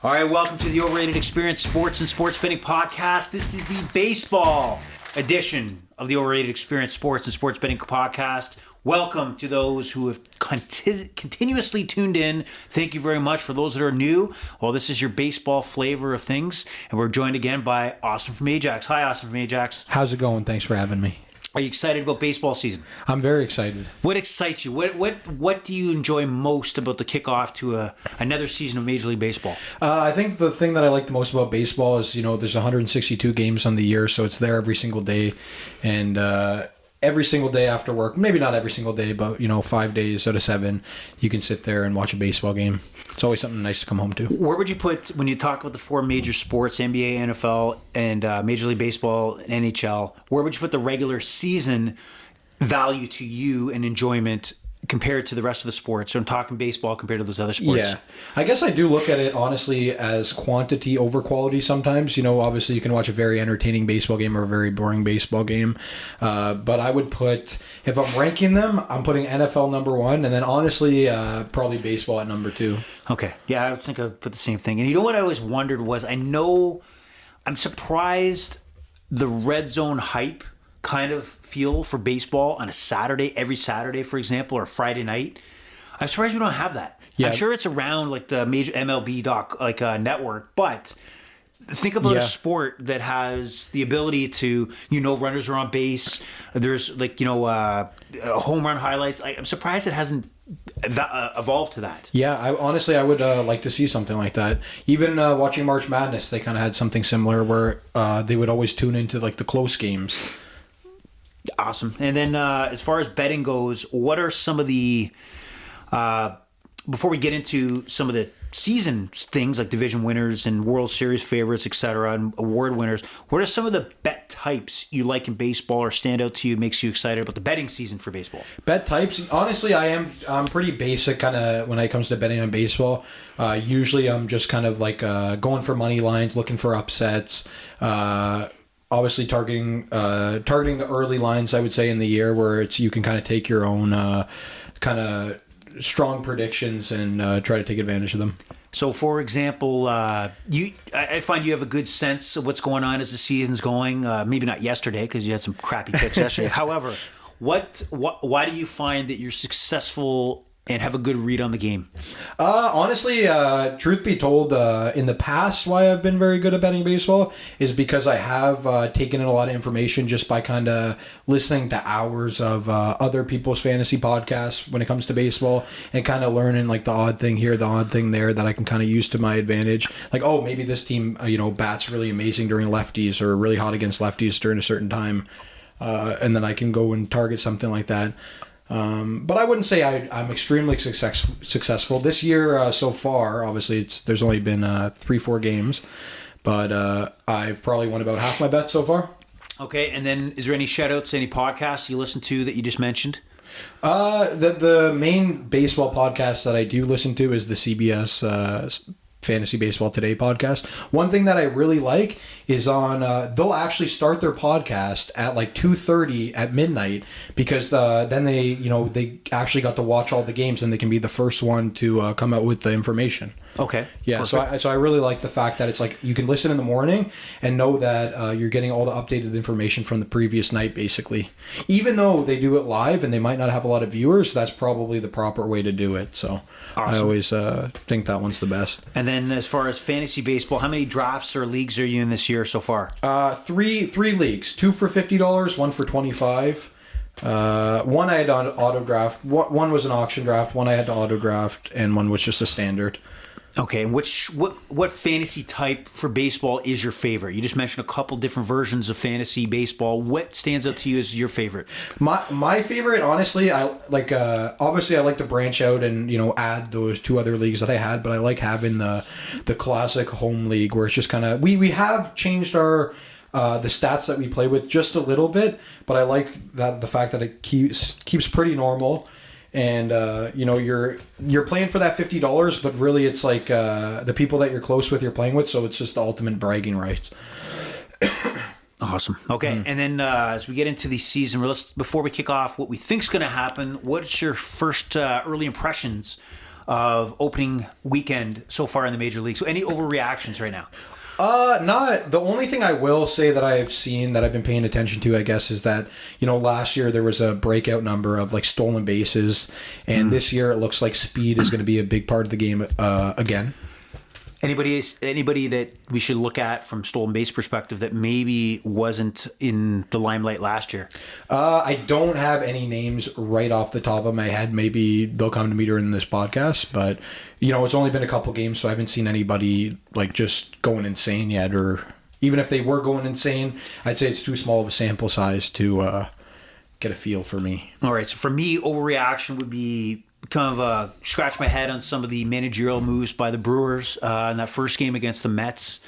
All right, welcome to the Overrated Experience Sports and Sports Betting Podcast. This is the baseball edition of the Overrated Experience Sports and Sports Betting Podcast. Welcome to those who have continuously tuned in. Thank you very much. For those that are new, well, this is your baseball flavor of things, and we're joined again by Austin from Ajax. Hi, Austin from Ajax. How's it going? Thanks for having me. Are you excited about baseball season? I'm very excited. What excites you? What do you enjoy most about the kickoff to another season of Major League Baseball? I think the thing that I like the most about baseball is, there's 162 games on the year, so it's there every single day. And every single day after work, maybe not every single day, but, 5 days out of 7, you can sit there and watch a baseball game. It's always something nice to come home to. Where would you put, when you talk about the four major sports, NBA, NFL, and Major League Baseball, and NHL, where would you put the regular season value to you and enjoyment compared to the rest of the sports? So I'm talking baseball compared to those other sports. Yeah. I guess I do look at it, honestly, as quantity over quality sometimes. Obviously you can watch a very entertaining baseball game or a very boring baseball game. But I would put, if I'm ranking them, I'm putting NFL number 1, and then honestly, probably baseball at number 2. Okay. Yeah, I think I'd put the same thing. And you know what I always wondered was, I'm surprised the red zone hype kind of feel for baseball on a Saturday, every Saturday, for example, or Friday night. I'm surprised we don't have that. Yeah. I'm sure it's around like the major MLB network, but think about a sport that has the ability to, runners are on base. There's home run highlights. I'm surprised it hasn't evolved to that. Yeah, I would like to see something like that. Even watching March Madness, they kind of had something similar where they would always tune into like the close games. Awesome. And then as far as betting goes, what are some of the, before we get into some of the season things like division winners and World Series favorites, etc., and award winners, what are some of the bet types you like in baseball or stand out to you, makes you excited about the betting season for baseball? Bet types? Honestly, I'm pretty basic kind of when it comes to betting on baseball. Usually I'm just kind of like going for money lines, looking for upsets, obviously targeting the early lines, I would say, in the year where you can kind of take your own kind of strong predictions and try to take advantage of them. So, for example, I find you have a good sense of what's going on as the season's going. Maybe not yesterday because you had some crappy picks yesterday. However, why do you find that you're successful and have a good read on the game? Honestly, truth be told, in the past, why I've been very good at betting baseball is because I have taken in a lot of information just by kind of listening to hours of other people's fantasy podcasts when it comes to baseball and kind of learning like the odd thing here, the odd thing there that I can kind of use to my advantage. Like, oh, maybe this team, bats really amazing during lefties or really hot against lefties during a certain time. And then I can go and target something like that. But I wouldn't say I'm extremely successful this year so far. Obviously, there's only been 3-4 games, but I've probably won about half my bets so far. Okay, and then is there any shout-outs to any podcasts you listen to that you just mentioned? The main baseball podcast that I do listen to is the CBS Fantasy Baseball Today podcast. One thing that I really like is on they'll actually start their podcast at like 2:30 at midnight because then they actually got to watch all the games and they can be the first one to come out with the information. Okay. Yeah. Perfect. So I really like the fact that it's like you can listen in the morning and know that you're getting all the updated information from the previous night, basically. Even though they do it live and they might not have a lot of viewers, that's probably the proper way to do it. So awesome. I always think that one's the best. And then as far as fantasy baseball, how many drafts or leagues are you in this year so far? Three leagues. 2 for $50, 1 for $25. One I had to auto draft. One was an auction draft. One I had to auto draft, and one was just a standard. Okay, and what fantasy type for baseball is your favorite? You just mentioned a couple different versions of fantasy baseball. What stands out to you as your favorite? My favorite, honestly, I like. Obviously, I like to branch out and add those 2 other leagues that I had, but I like having the classic home league where it's just kind of we have changed our. The stats that we play with just a little bit, but I like the fact that it keeps pretty normal. And you're playing for that $50, but really it's like the people that you're close with, you're playing with, so it's just the ultimate bragging rights. Awesome. Okay, and then as we get into the season, before we kick off what we think's going to happen, what's your first early impressions of opening weekend so far in the major leagues. So any overreactions right now? Not the only thing I will say that I've seen that I've been paying attention to, I guess, is that, last year there was a breakout number of like stolen bases, and this year it looks like speed is going to be a big part of the game again. Anybody that we should look at from stolen base perspective that maybe wasn't in the limelight last year? I don't have any names right off the top of my head. Maybe they'll come to me during this podcast, but it's only been a couple games, so I haven't seen anybody like just going insane yet, or even if they were going insane, I'd say it's too small of a sample size to get a feel for me. All right, so for me, overreaction would be kind of scratch my head on some of the managerial moves by the Brewers in that first game against the Mets,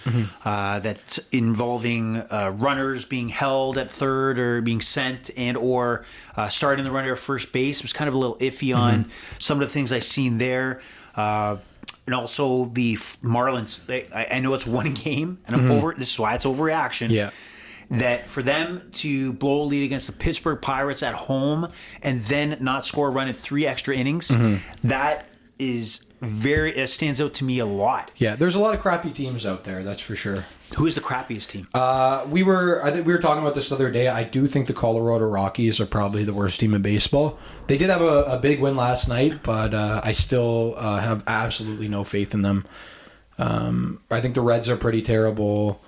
that involving runners being held at third or being sent and or starting the runner at first base. It was kind of a little iffy on some of the things I seen there. And also the Marlins. I know it's one game, and I'm over it. This is why it's overreaction. Yeah. That for them to blow a lead against the Pittsburgh Pirates at home and then not score a run in 3 extra innings, that is it stands out to me a lot. Yeah, there's a lot of crappy teams out there, that's for sure. Who is the crappiest team? I think we were talking about this the other day. I do think the Colorado Rockies are probably the worst team in baseball. They did have a big win last night, but I still have absolutely no faith in them. I think the Reds are pretty terrible.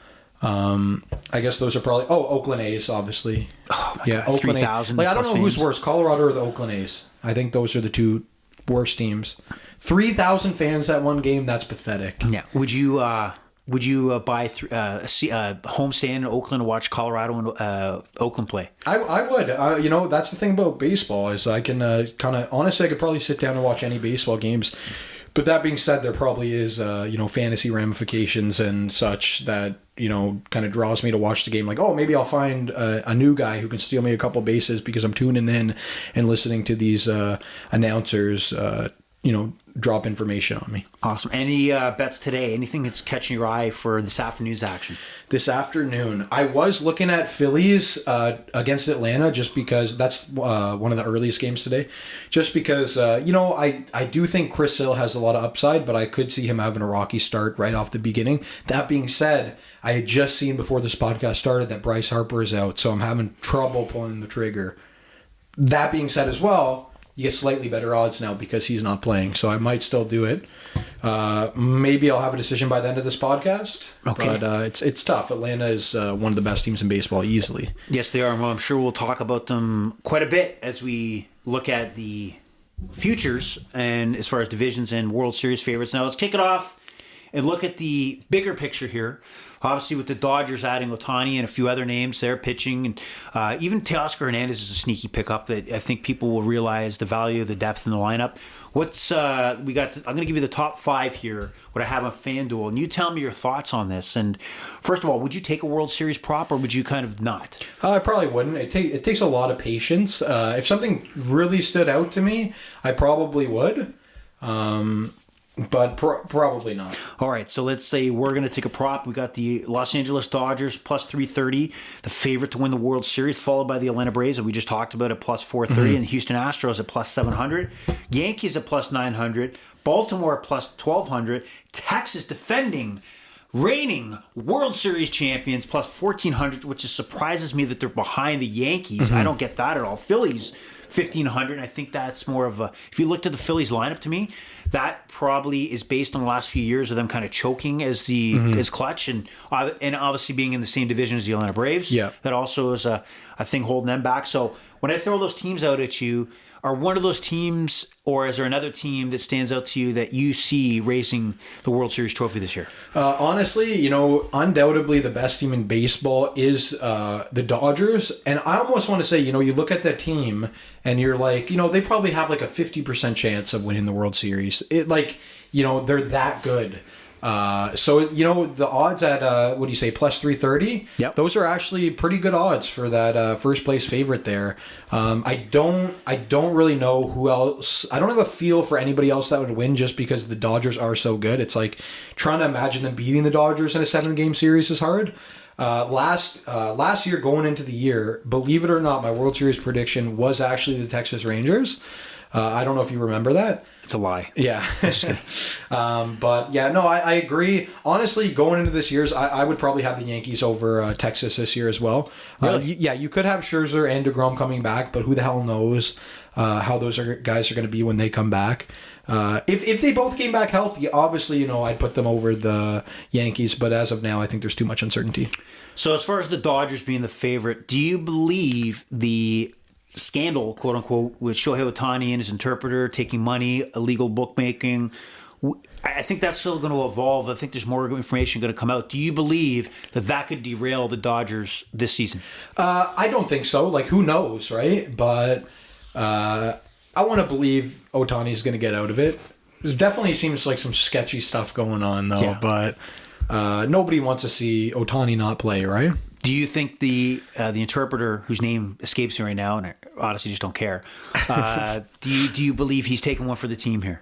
I guess those are probably Oakland A's, obviously. Oh my God, Oakland 3,000. I don't know who's worse, Colorado or the Oakland A's. I think those are the two worst teams. 3,000 fans at one game, that's pathetic. Yeah. Would you buy a homestand in Oakland to watch Colorado and Oakland play? I would. That's the thing about baseball is I can honestly I could probably sit down and watch any baseball games. But that being said, there probably is, fantasy ramifications and such that, kind of draws me to watch the game. Like, maybe I'll find a new guy who can steal me a couple bases because I'm tuning in and listening to these announcers, drop information on me. Awesome. Any bets today? Anything that's catching your eye for this afternoon's action? This afternoon, I was looking at Phillies against Atlanta just because that's one of the earliest games today. Just because, I do think Chris Hill has a lot of upside, but I could see him having a rocky start right off the beginning. That being said, I had just seen before this podcast started that Bryce Harper is out, so I'm having trouble pulling the trigger. That being said as well, you get slightly better odds now because he's not playing, so I might still do it. Maybe I'll have a decision by the end of this podcast. Okay. But it's tough. Atlanta is one of the best teams in baseball, easily. Yes, they are. Well, I'm sure we'll talk about them quite a bit as we look at the futures and as far as divisions and World Series favorites. Now, let's kick it off and look at the bigger picture here. Obviously, with the Dodgers adding Ohtani and a few other names there pitching, and even Teoscar Hernandez is a sneaky pickup that I think people will realize the value of the depth in the lineup. I'm going to give you the top 5 here, what I have on FanDuel, and you tell me your thoughts on this. And first of all, would you take a World Series prop or would you kind of not? I probably wouldn't. It takes a lot of patience. If something really stood out to me, I probably would. But probably not. All right, so let's say we're going to take a prop. We got the Los Angeles Dodgers plus 330, the favorite to win the World Series, followed by the Atlanta Braves that we just talked about at plus 430, and the Houston Astros at plus 700, Yankees at plus 900, Baltimore at plus 1200, Texas defending reigning World Series champions plus 1400, which surprises me that they're behind the Yankees. I don't get that at all. Phillies 1,500. I think that's more of a... If you looked at the Phillies lineup to me, that probably is based on the last few years of them kind of choking as as clutch and obviously being in the same division as the Atlanta Braves. Yeah. That also is a thing holding them back. So when I throw those teams out at you, are one of those teams, or is there another team that stands out to you that you see raising the World Series trophy this year? Honestly, undoubtedly the best team in baseball is the Dodgers. And I almost want to say, you look at that team and you're like, they probably have like a 50% chance of winning the World Series. They're that good. The odds at, what do you say, plus 330? Yep. Those are actually pretty good odds for that first place favorite there. I don't really know who else. I don't have a feel for anybody else that would win just because the Dodgers are so good. It's like trying to imagine them beating the Dodgers in a 7-game series is hard. Last year going into the year, believe it or not, my World Series prediction was actually the Texas Rangers. I don't know if you remember that. It's a lie. Yeah. But yeah, no, I agree. Honestly, going into this year's, I would probably have the Yankees over Texas this year as well. Really? Yeah, you could have Scherzer and DeGrom coming back, but who the hell knows how those guys are going to be when they come back. If they both came back healthy, obviously, I'd put them over the Yankees. But as of now, I think there's too much uncertainty. So as far as the Dodgers being the favorite, do you believe the scandal, quote unquote, with Shohei Ohtani and his interpreter taking money, illegal bookmaking? I think that's still going to evolve. I think there's more information going to come out. Do you believe that could derail the Dodgers this season? I don't think so. Like, who knows, right? But I want to believe Ohtani is going to get out of it. There definitely seems like some sketchy stuff going on, though. Yeah. But nobody wants to see Ohtani not play, right? Do you think the interpreter, whose name escapes me right now, and I honestly just don't care, do you believe he's taking one for the team here?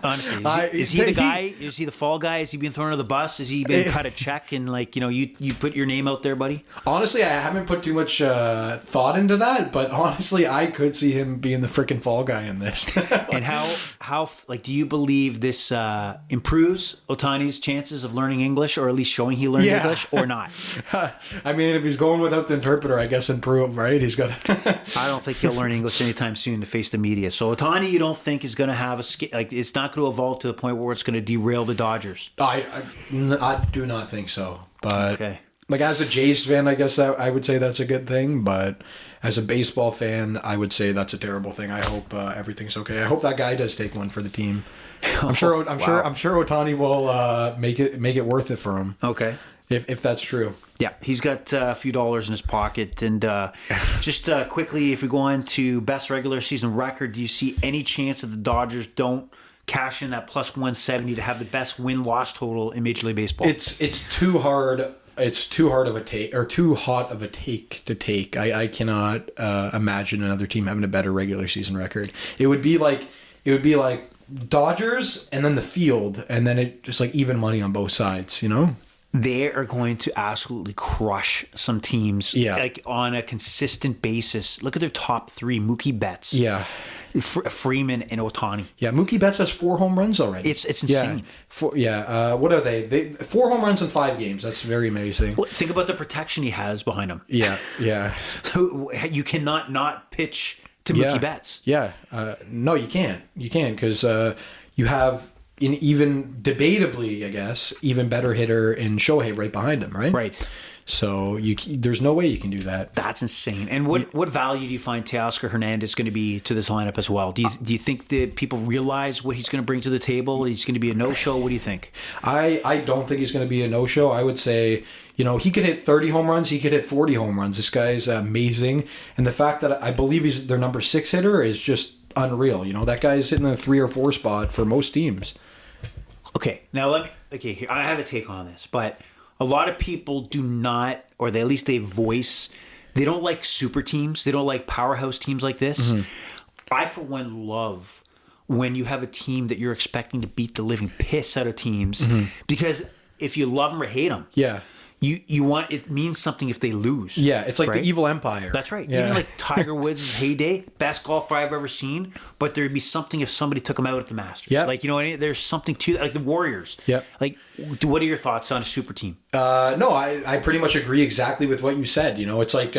Honestly, is he the guy? Is he the fall guy? Is he being thrown under the bus? Is he being cut a check and you put your name out there, buddy? Honestly, I haven't put too much thought into that, but honestly, I could see him being the freaking fall guy in this. And how do you believe this improves Ohtani's chances of learning English, or at least showing he learned English, or not? I mean, if he's going without the interpreter, I guess improve, right? He's got. I don't think he'll learn English anytime soon to face the media. So Ohtani, you don't think is going to have it's not going to evolve to the point where it's going to derail the Dodgers? I do not think so. But okay. As a Jays fan, I guess I would say that's a good thing. But as a baseball fan, I would say that's a terrible thing. I hope everything's okay. I hope that guy does take one for the team. I'm sure Ohtani will make it worth it for him. Okay. If that's true. Yeah, he's got a few dollars in his pocket. And just quickly, if we go on to best regular season record, do you see any chance that the Dodgers don't cash in that plus 170 to have the best win-loss total in Major League Baseball? It's too hard. It's too hard of a take, or too hot of a take to take. I cannot imagine another team having a better regular season record. It would be like Dodgers and then the field, and then it just like even money on both sides. They are going to absolutely crush some teams on a consistent basis. Look at their top three: Mookie Betts, Freeman, and Ohtani. Yeah, Mookie Betts has 4 home runs already. It's insane. What are they? 4 home runs in 5 games. That's very amazing. Well, think about the protection he has behind him. Yeah. You cannot not pitch to Mookie Betts. Yeah. No, you can't. You can't because you have. In even debatably, I guess, even better hitter in Shohei right behind him, right? Right. So there's no way you can do that. That's insane. And what value do you find Teoscar Hernandez going to be to this lineup as well? Do you think that people realize what he's going to bring to the table? He's going to be a no-show? What do you think? I don't think he's going to be a no-show. I would say, he could hit 30 home runs. He could hit 40 home runs. This guy's amazing. And the fact that I believe he's their number 6 hitter is just unreal. That guy's hitting the 3 or 4 spot for most teams. Okay, now here, I have a take on this, but a lot of people do not, or at least they don't like super teams. They don't like powerhouse teams like this. Mm-hmm. I, for one, love when you have a team that you're expecting to beat the living piss out of teams, because if you love them or hate them, you want, it means something if they lose. Yeah, it's like the evil empire. That's right. Yeah. Even like Tiger Woods' heyday, best golfer I've ever seen, but there'd be something if somebody took him out at the Masters. Yeah. There's something to that, like the Warriors. Yeah. Like, what are your thoughts on a super team? No, I pretty much agree exactly with what you said. It's like,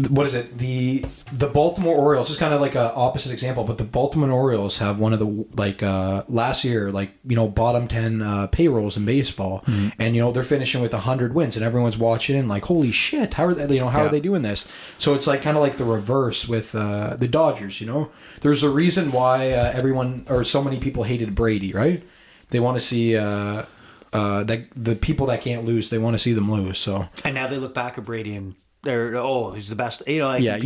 what is it? The Baltimore Orioles is kind of like an opposite example, but the Baltimore Orioles have one of the last year bottom 10 payrolls in baseball, and they're finishing with 100 wins, and everyone's watching and like, holy shit, how are they? How are they doing this? So it's like kind of like the reverse with the Dodgers. There's a reason why everyone or so many people hated Brady, right? They want to see that the people that can't lose, they want to see them lose. So and now they look back at Brady and he's the best. You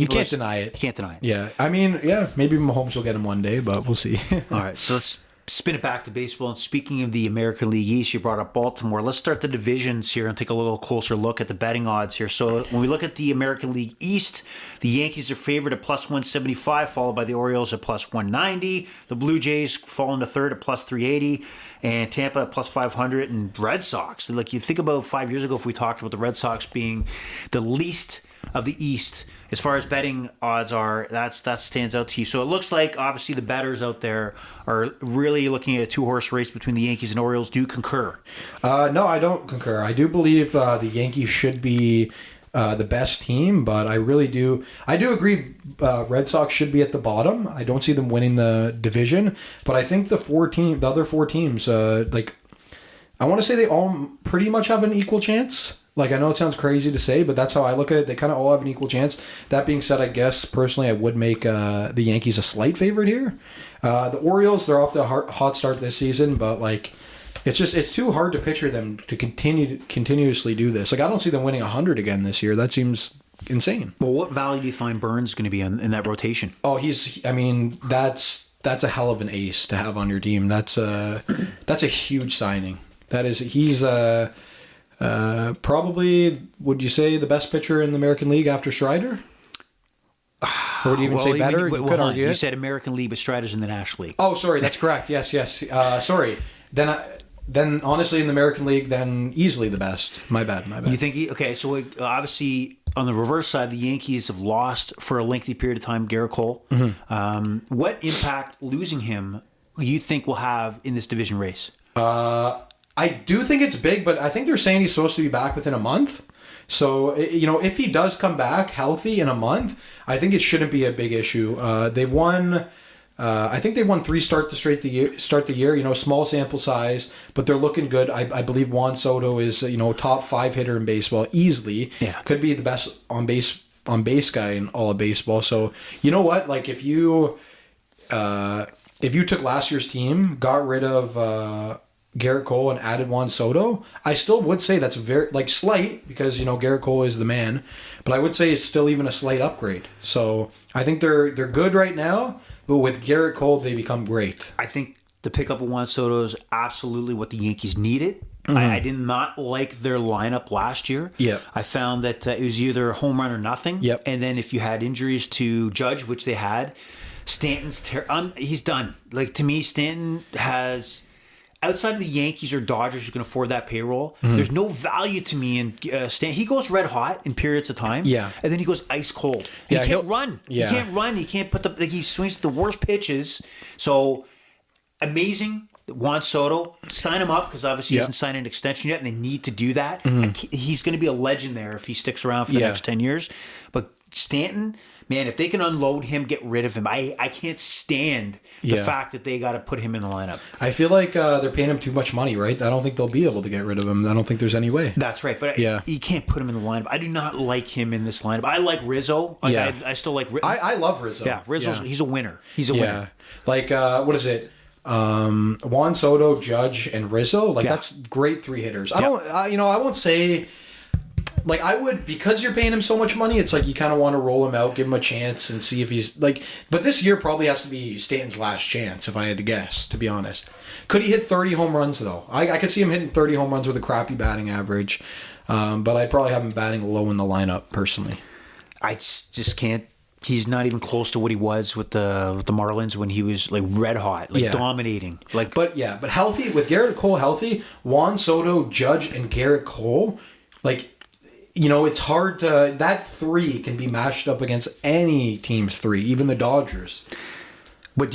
can't deny it. You can't deny it. Yeah, I mean, maybe Mahomes will get him one day, but we'll see. All right, so let's spin it back to baseball. And speaking of the American League East, you brought up Baltimore. Let's start the divisions here and take a little closer look at the betting odds here. So when we look at the American League East, the Yankees are favored at plus 175, followed by the Orioles at plus 190. The Blue Jays fall into third at plus 380. And Tampa at plus 500, and Red Sox. Like, you think about 5 years ago, if we talked about the Red Sox being the least of the East, as far as betting odds are, that stands out to you. So it looks like obviously the bettors out there are really looking at a 2-horse race between the Yankees and Orioles. Do you concur? No, I don't concur. I do believe the Yankees should be the best team, but I really do. I do agree. Red Sox should be at the bottom. I don't see them winning the division, but I think the other four teams, like I want to say they all pretty much have an equal chance. Like, I know it sounds crazy to say, but that's how I look at it. They kind of all have an equal chance. That being said, I guess personally I would make the Yankees a slight favorite here. The Orioles, they're off the hot start this season, but like it's too hard to picture them to continuously do this. Like, I don't see them winning 100 again this year. That seems insane. Well, what value do you find Burns going to be in that rotation? Oh, that's a hell of an ace to have on your team. That's a huge signing. He's probably, would you say, the best pitcher in the American League after Strider? Or would you even say better? You said American League, but Strider's in the National League. Oh, sorry, that's correct. Yes. Sorry. Then honestly, in the American League, then easily the best. My bad. You think okay? So obviously, on the reverse side, the Yankees have lost for a lengthy period of time Garrett Cole. Mm-hmm. What impact losing him you think will have in this division race? I do think it's big, but I think they're saying he's supposed to be back within a month. So, if he does come back healthy in a month, I think it shouldn't be a big issue. They've won, I think they won 3 start the year, small sample size, but they're looking good. I believe Juan Soto is, top 5 hitter in baseball easily. Yeah. Could be the best on base guy in all of baseball. So, you know what? Like, if you took last year's team, got rid of Garrett Cole and added Juan Soto, I still would say that's very slight, because Garrett Cole is the man, but I would say it's still even a slight upgrade. So I think they're good right now, but with Garrett Cole they become great. I think the pickup of Juan Soto is absolutely what the Yankees needed. Mm-hmm. I did not like their lineup last year. Yeah, I found that it was either home run or nothing. Yep. And then if you had injuries to Judge, which they had, Stanton's he's done. Like, to me, Stanton has, outside of the Yankees or Dodgers who can afford that payroll, there's no value to me in Stanton. He goes red hot in periods of time, and then he goes ice cold. He can't run. Yeah. He can't run. He can't he swings the worst pitches. So amazing. Juan Soto, sign him up, because obviously he hasn't signed an extension yet, and they need to do that. And he's going to be a legend there if he sticks around for the next 10 years. But Stanton, man, if they can unload him, get rid of him. I can't stand the fact that they got to put him in the lineup. I feel like they're paying him too much money, right? I don't think they'll be able to get rid of him. I don't think there's any way. That's right, but you can't put him in the lineup. I do not like him in this lineup. I like Rizzo. I still like Rizzo. I love Rizzo. Yeah, Rizzo's he's a winner. He's a winner. Like, what is it? Juan Soto, Judge, and Rizzo. That's great 3 hitters. I won't say, like, I would, because you're paying him so much money, it's like you kind of want to roll him out, give him a chance, and see if he's like. But this year probably has to be Stanton's last chance, if I had to guess, to be honest. Could he hit 30 home runs though? I could see him hitting 30 home runs with a crappy batting average, but I'd probably have him batting low in the lineup personally. I just can't. He's not even close to what he was with the Marlins when he was like red hot, dominating. But healthy, with Garrett Cole healthy, Juan Soto, Judge, and Garrett Cole, it's hard to, that 3 can be matched up against any team's 3, even the Dodgers. But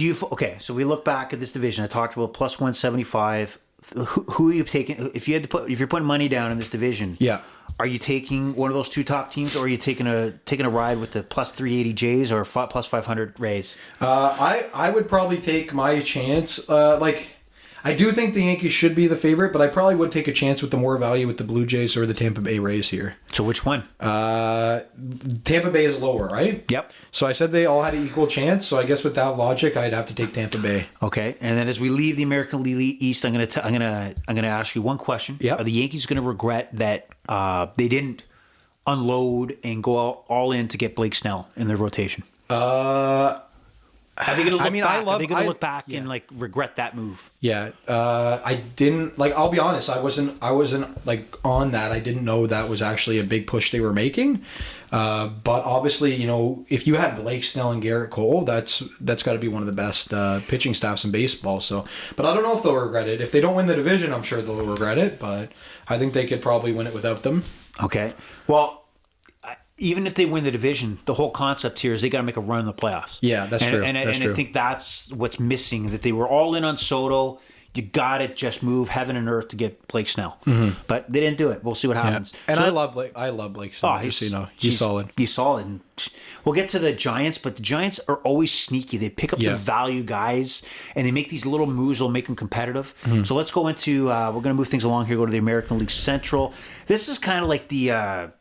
so we look back at this division. I talked about plus 175. Who are you taking? If you're putting money down in this division, are you taking one of those 2 top teams, or are you taking a ride with the plus 380 Jays or plus 500 Rays? I would probably take my chance. I do think the Yankees should be the favorite, but I probably would take a chance with the more value with the Blue Jays or the Tampa Bay Rays here. So which one? Tampa Bay is lower, right? Yep. So I said they all had an equal chance. So I guess with that logic, I'd have to take Tampa Bay. Okay. And then as we leave the American League East, I'm gonna ask you one question. Yep. Are the Yankees going to regret that they didn't unload and go all in to get Blake Snell in their rotation? Are they going to look back and regret that move? Yeah, I didn't I'll be honest. I wasn't on that. I didn't know that was actually a big push they were making. But obviously, if you had Blake Snell and Garrett Cole, that's got to be one of the best pitching staffs in baseball. So, but I don't know if they'll regret it. If they don't win the division, I'm sure they'll regret it. But I think they could probably win it without them. Okay. Well, even if they win the division, the whole concept here is they got to make a run in the playoffs. Yeah, that's true. And That's I true. think that's what's missing, that they were all in on Soto. You got to just move heaven and earth to get Blake Snell. But they didn't do it. We'll see what happens. And So- I love Blake Snell. Oh, He's solid. He's solid. And we'll get to the Giants, but the Giants are always sneaky. They pick up the value guys, and they make these little moves that'll make them competitive. So let's go into, we're going to move things along here, go to the American League Central. This is kind of like the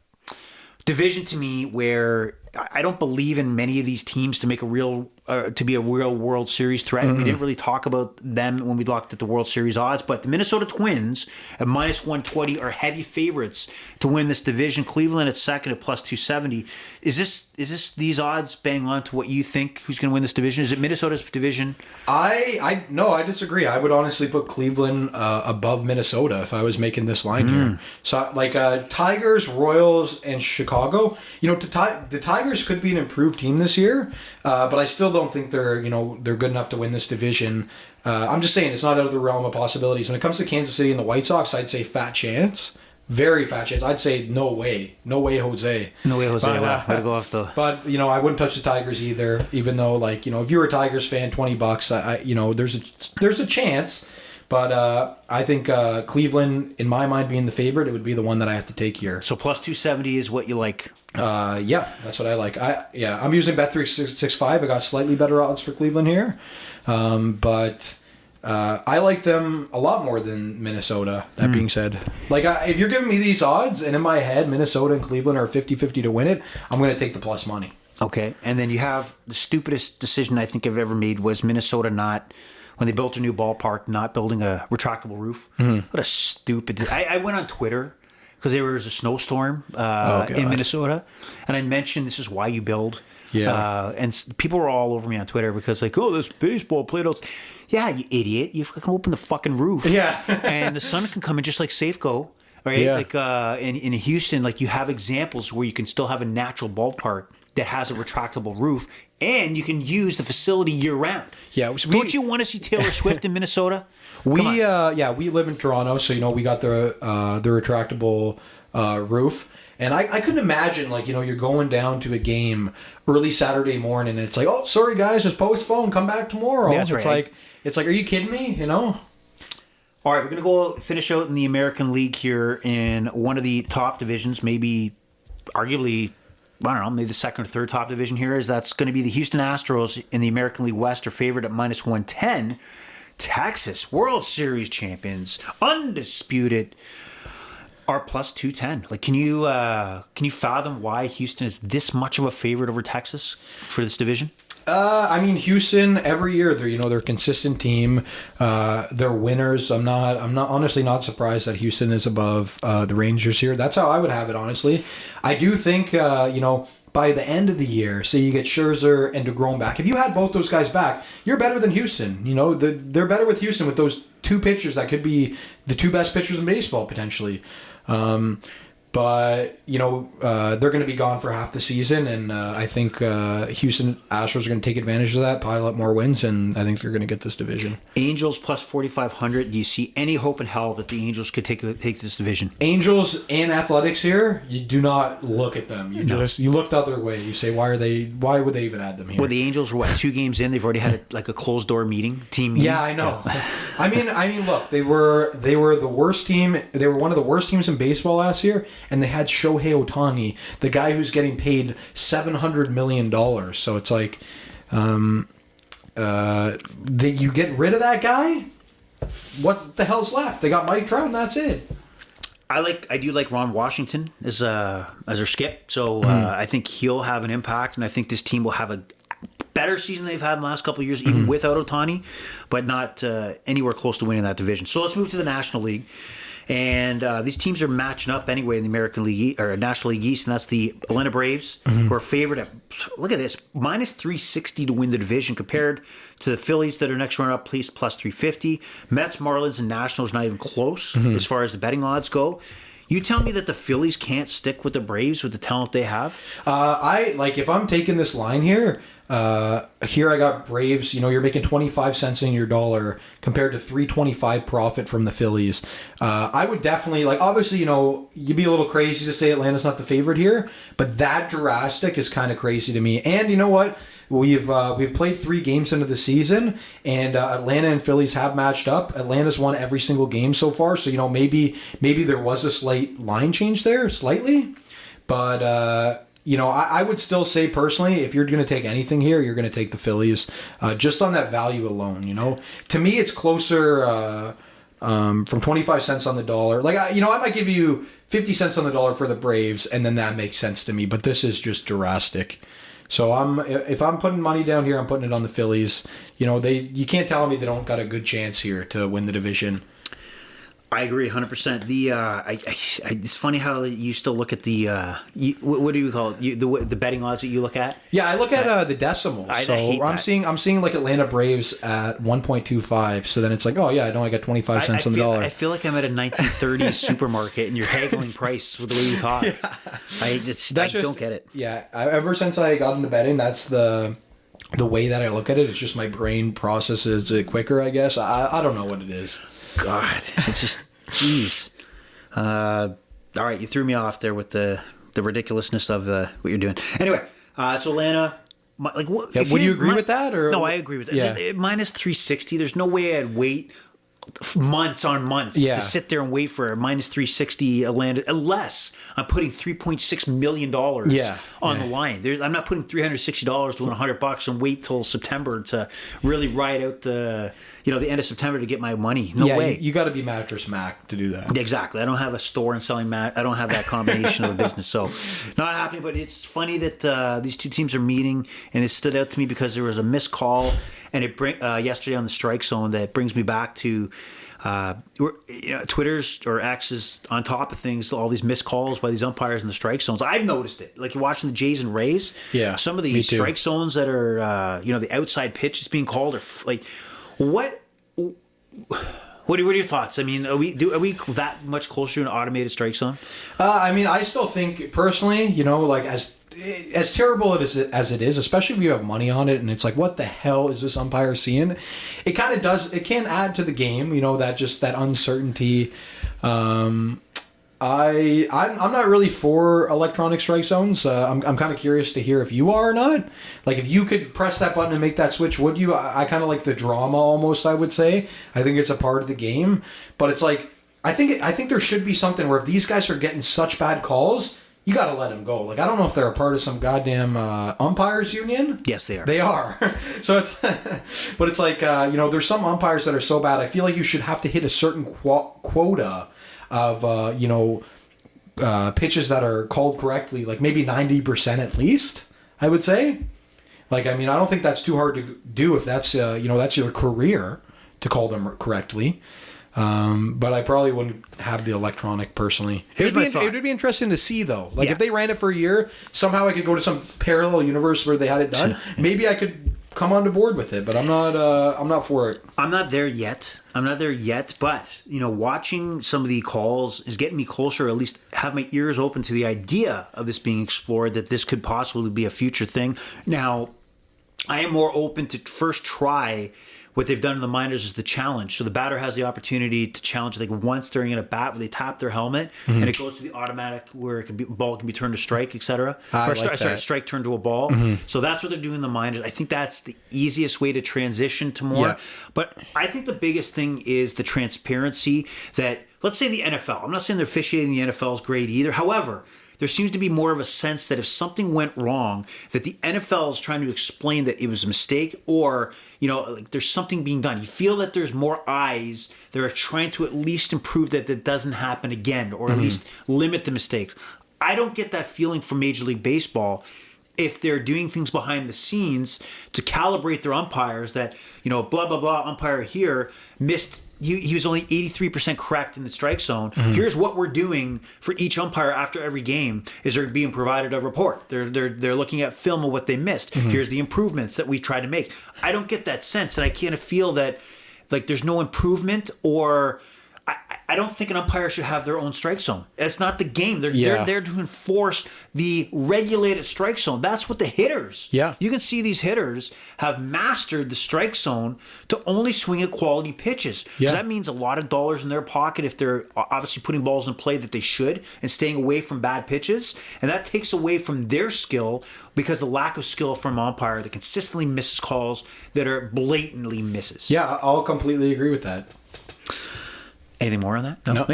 division to me where I don't believe in many of these teams to make a real to be a real World Series threat. We didn't really talk about them when we looked at the World Series odds, but the Minnesota Twins at minus 120 are heavy favorites to win this division. Cleveland at second at plus 270. Is this these odds bang on to what you think? Who's going to win this division? Is it Minnesota's division? No, I disagree. I would honestly put Cleveland above Minnesota if I was making this line here. So like Tigers, Royals, and Chicago. The Tigers could be an improved team this year, but I still don't think they're good enough to win this division. I'm just saying it's not out of the realm of possibilities. When it comes to Kansas City and the White Sox, I'd say fat chance. Very fat chance. I'd say no way. No way, Jose. No way, Jose. But, Way to go off the... But, I wouldn't touch the Tigers either, even though, if you were a Tigers fan, $20, there's a chance. But I think Cleveland, in my mind, being the favorite, it would be the one that I have to take here. So plus 270 is what you like. Yeah, that's what I like. I'm using Bet365. I got slightly better odds for Cleveland here. But I like them a lot more than Minnesota, that being said. If you're giving me these odds, and in my head, Minnesota and Cleveland are 50-50 to win it, I'm going to take the plus money. Okay. And then you have the stupidest decision I think I've ever made was Minnesota not, when they built a new ballpark, not building a retractable roof. What a stupid... I went on Twitter because there was a snowstorm in Minnesota, and I mentioned this is why you build. Yeah. And people were all over me on Twitter because this baseball played out. Yeah, you idiot. You fucking open the fucking roof. Yeah. And the sun can come in just like Safeco, right? Yeah. In Houston, you have examples where you can still have a natural ballpark that has a retractable roof, and you can use the facility year round. Yeah. Don't you want to see Taylor Swift in Minnesota? We live in Toronto, so we got the retractable roof. And I couldn't imagine, you're going down to a game early Saturday morning, and it's like, oh, sorry guys, it's postponed, come back tomorrow. That's right. It's like, are you kidding me? All right, we're going to go finish out in the American League here in one of the top divisions, maybe arguably, I don't know, maybe the second or third top division here. That's going to be the Houston Astros in the American League West are favored at minus 110. Texas, World Series champions, undisputed, are plus 210. Can you fathom why Houston is this much of a favorite over Texas for this division? Houston every year they're a consistent team. They're winners. I'm honestly not surprised that Houston is above the Rangers here. That's how I would have it, honestly. I do think by the end of the year, say you get Scherzer and DeGrom back. If you had both those guys back, you're better than Houston. They're better with Houston with those two pitchers that could be the two best pitchers in baseball potentially. But, they're going to be gone for half the season, and I think Houston Astros are going to take advantage of that, pile up more wins, and I think they're going to get this division. Angels plus 4,500. Do you see any hope in hell that the Angels could take this division? Angels and Athletics here, you do not look at them. You look the other way. You say, why would they even add them here? Well, the Angels were 2 games in. They've already had a closed door meeting, team meeting. Yeah, I know. Yeah. Look, they were the worst team. They were one of the worst teams in baseball last year, and they had Shohei Ohtani, the guy who's getting paid $700 million. So it's like, you get rid of that guy? What the hell's left? They got Mike Trout, and that's it. I do like Ron Washington as their skip. So I think he'll have an impact, and I think this team will have a better season they've had in the last couple of years, even without Ohtani, but not anywhere close to winning that division. So let's move to the National League. And these teams are matching up anyway in the American League or National League East, and that's the Atlanta Braves, who are favored at, look at this, minus 360 to win the division compared to the Phillies that are next runner up, please, plus 350. Mets, Marlins, and Nationals not even close as far as the betting odds go. You tell me that the Phillies can't stick with the Braves with the talent they have? If I'm taking this line here, Here I got Braves. You're making 25 cents in your dollar compared to 3.25 profit from the Phillies. I would definitely obviously, you'd be a little crazy to say Atlanta's not the favorite here, but that drastic is kind of crazy to me. And you know what? We've played 3 games into the season, and Atlanta and Phillies have matched up. Atlanta's won every single game so far, so maybe there was a slight line change there, slightly, but I would still say personally, if you're going to take anything here, you're going to take the Phillies, just on that value alone. To me, it's closer from 25 cents on the dollar. I might give you 50 cents on the dollar for the Braves, and then that makes sense to me. But this is just drastic. So if I'm putting money down here, I'm putting it on the Phillies. You can't tell me they don't got a good chance here to win the division. I agree 100%. It's funny how you still look at the what do you call it? The betting odds that you look at. Yeah, I look at the decimals. I hate I'm that. seeing Atlanta Braves at 1.25. So then it's like, oh yeah, I know I got 25 cents on the dollar. I feel like I'm at a 1930s supermarket and you're haggling price with the way you talk. Yeah. I don't get it. Yeah, ever since I got into betting, that's the way that I look at it. It's just my brain processes it quicker, I guess. I don't know what it is. God, it's just, jeez. All right, you threw me off there with the ridiculousness of what you're doing. Anyway, so Atlanta, what? Yeah, would you agree with that? Or no, I agree with that. Yeah. Minus 360. There's no way I'd wait months on months to sit there and wait for a minus 360 Atlanta, unless I'm putting $3.6 million on the line. I'm not putting $360 to win $100 and wait till September to really ride out the end of September to get my money. No way. You got to be Mattress Mac to do that. Exactly. I don't have a store and selling I don't have that combination of a business, so not happening. But it's funny that these two teams are meeting, and it stood out to me because there was a missed call, and it yesterday on the strike zone that brings me back to Twitter's or X's on top of things. All these missed calls by these umpires in the strike zones. I've noticed it. Like you're watching the Jays and Rays. Yeah, some of these strike zones that are the outside pitch is being called are like. What are your thoughts? I mean, are we that much closer to an automated strike zone? I still think personally, as terrible as it is, especially if you have money on it, and it's like, what the hell is this umpire seeing? It kind of does. It can add to the game, that uncertainty. I'm not really for electronic strike zones. I'm kind of curious to hear if you are or not. Like if you could press that button and make that switch, would you? I kind of like the drama almost. I would say. I think it's a part of the game, but it's like I think there should be something where if these guys are getting such bad calls, you got to let them go. Like I don't know if they're a part of some goddamn umpires union. Yes, they are. They are. So it's, but it's like there's some umpires that are so bad. I feel like you should have to hit a certain quota of pitches that are called correctly, like maybe 90% at least, I would say. I don't think that's too hard to do if that's that's your career to call them correctly. But I probably wouldn't have the electronic personally. It would be interesting to see though. If they ran it for a year, somehow I could go to some parallel universe where they had it done. Maybe I could come on board with it, but I'm not for it. I'm not there yet, but watching some of the calls is getting me closer, or at least have my ears open to the idea of this being explored, that this could possibly be a future thing. Now, I am more open to first try what they've done in the minors is the challenge. So the batter has the opportunity to challenge once during an at bat where they tap their helmet and it goes to the automatic where ball can be turned to strike, etc. Strike turned to a ball. So that's what they're doing in the minors. I think that's the easiest way to transition to more. Yeah. But I think the biggest thing is the transparency that, let's say the NFL, I'm not saying they're officiating the NFL is great either. However, there seems to be more of a sense that if something went wrong, that the NFL is trying to explain that it was a mistake, or there's something being done. You feel that there's more eyes that are trying to at least improve that doesn't happen again, or at least limit the mistakes. I don't get that feeling from Major League Baseball if they're doing things behind the scenes to calibrate their umpires that, blah, blah, blah, umpire here missed. He was only 83% correct in the strike zone. Here's what we're doing for each umpire after every game is they're being provided a report. They're looking at film of what they missed. Here's the improvements that we try to make. I don't get that sense, and I kind of feel that there's no improvement, or I don't think an umpire should have their own strike zone. It's not the game. They're there to enforce the regulated strike zone. That's what the hitters. Yeah. You can see these hitters have mastered the strike zone to only swing at quality pitches. Yeah. That means a lot of dollars in their pocket if they're obviously putting balls in play that they should and staying away from bad pitches. And that takes away from their skill because the lack of skill from an umpire that consistently misses calls that are blatantly misses. Yeah, I'll completely agree with that. Anything more on that? No.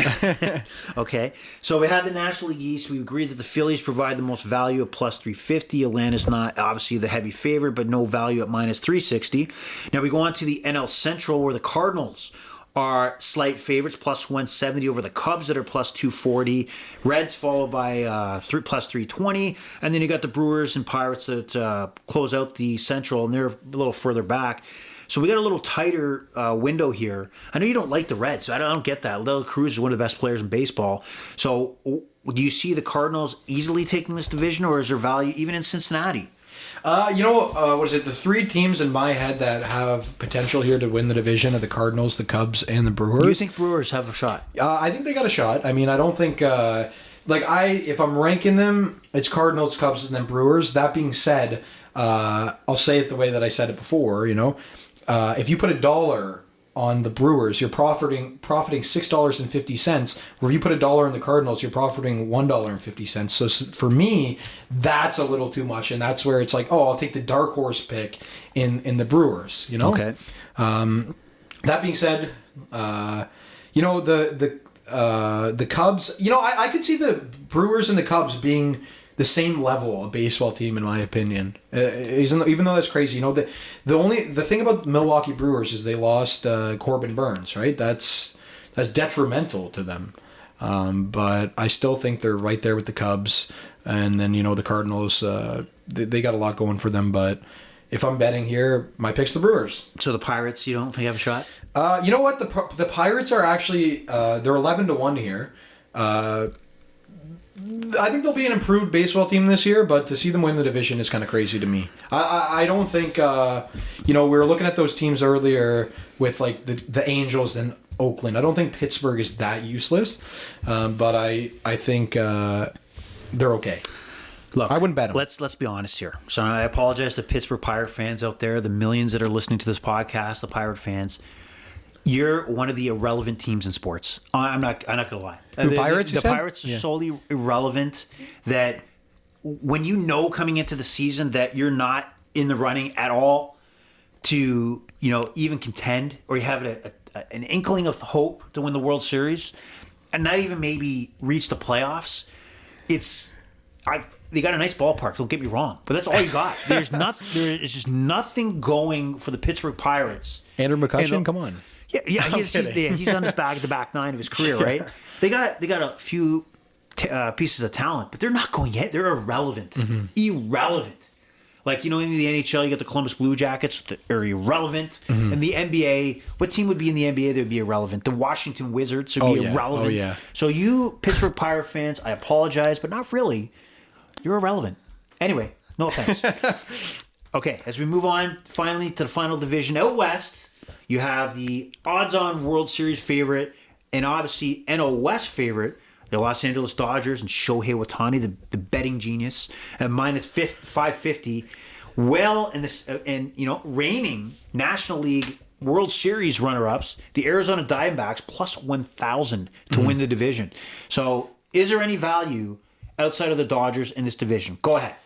Okay. So we have the National League East. We agreed that the Phillies provide the most value at plus 350. Atlanta's not obviously the heavy favorite, but no value at minus 360. Now we go on to the NL Central where the Cardinals are slight favorites, plus 170 over the Cubs that are plus 240. Reds followed by plus 320. And then you got the Brewers and Pirates that close out the Central, and they're a little further back. So we got a little tighter window here. I know you don't like the Reds, so I don't get that. Lyle Cruz is one of the best players in baseball. So do you see the Cardinals easily taking this division, or is there value even in Cincinnati? What is it? The three teams in my head that have potential here to win the division are the Cardinals, the Cubs, and the Brewers. Do you think Brewers have a shot? I think they got a shot. I mean, I don't think... if I'm ranking them, it's Cardinals, Cubs, and then Brewers. That being said, I'll say it the way that I said it before, if you put $1 on the Brewers, you're profiting $6.50. Where if you put $1 on the Cardinals, you're profiting $1.50. So for me, that's a little too much, and that's where it's like, I'll take the dark horse pick in the Brewers. Okay. That being said, the Cubs. I could see the Brewers and the Cubs being the same level of baseball team, in my opinion. Even though that's crazy, the thing about the Milwaukee Brewers is they lost Corbin Burns, right? That's detrimental to them. But I still think they're right there with the Cubs, and then the Cardinals. They got a lot going for them, but if I'm betting here, my pick's the Brewers. So the Pirates, you don't think have a shot? You know what? The Pirates are actually they're 11-1 here. I think they'll be an improved baseball team this year, but to see them win the division is kind of crazy to me. I don't think, we were looking at those teams earlier with like the Angels and Oakland. I don't think Pittsburgh is that useless, but I think they're okay. Look, I wouldn't bet them. Let's be honest here. So I apologize to Pittsburgh Pirate fans out there, the millions that are listening to this podcast, the Pirate fans. You're one of the irrelevant teams in sports. I'm not going to lie. The Pirates? The Pirates are solely irrelevant. That when coming into the season that you're not in the running at all to even contend, or you have an inkling of hope to win the World Series, and not even maybe reach the playoffs. They got a nice ballpark. Don't get me wrong, but that's all you got. There is just nothing going for the Pittsburgh Pirates. Andrew McCutchen, come on. Yeah, he's on the back nine of his career, right? They got a few pieces of talent, but they're not going yet. They're irrelevant. Mm-hmm. Irrelevant. Like, in the NHL, you got the Columbus Blue Jackets that are irrelevant. Mm-hmm. In the NBA, what team would be in the NBA that would be irrelevant? The Washington Wizards would be irrelevant. Oh, yeah. So you Pittsburgh Pirate fans, I apologize, but not really. You're irrelevant. Anyway, no offense. Okay, as we move on finally to the final division out west, you have the odds-on World Series favorite and obviously NL West favorite, the Los Angeles Dodgers and Shohei Ohtani, the betting genius, at minus 550. Reigning National League World Series runner-ups, the Arizona Diamondbacks, plus 1,000 to win the division. So is there any value outside of the Dodgers in this division? Go ahead.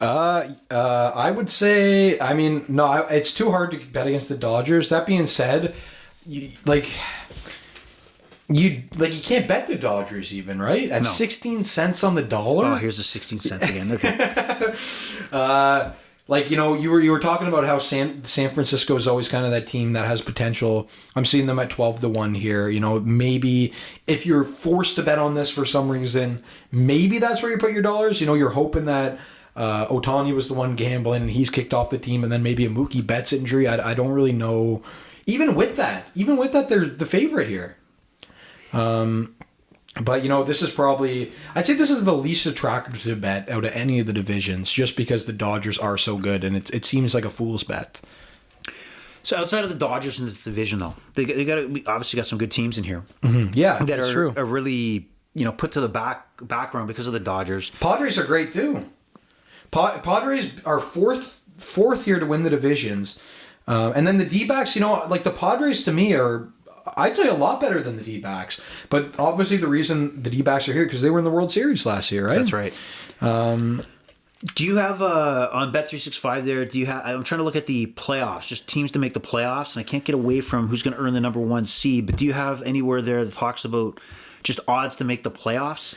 I would say, no, it's too hard to bet against the Dodgers. That being said, you can't bet the Dodgers even, right? At 16 cents on the dollar. Oh, here's the 16 cents again. Okay. You were talking about how San Francisco is always kind of that team that has potential. I'm seeing them at 12-1 here. Maybe if you're forced to bet on this for some reason, maybe that's where you put your dollars. You're hoping that Ohtani was the one gambling and he's kicked off the team, and then maybe a Mookie Betts injury. I don't really know. Even with that, they're the favorite here. But this is probably, I'd say this is the least attractive to bet out of any of the divisions, just because the Dodgers are so good, and it seems like a fool's bet. So outside of the Dodgers in this division, though, they we obviously got some good teams in here. Yeah, that that's are, true. are really put to the background because of the Dodgers. Padres are great too. Padres are fourth here to win the divisions, and then the D-backs. Like the Padres to me are, I'd say, a lot better than the D-backs. But obviously the reason the D-backs are here because they were in the World Series last year, right? That's right. Do you have on Bet365 there? Do you have? I'm trying to look at the playoffs, just teams to make the playoffs, and I can't get away from who's going to earn the number 1 seed. But do you have anywhere there that talks about just odds to make the playoffs?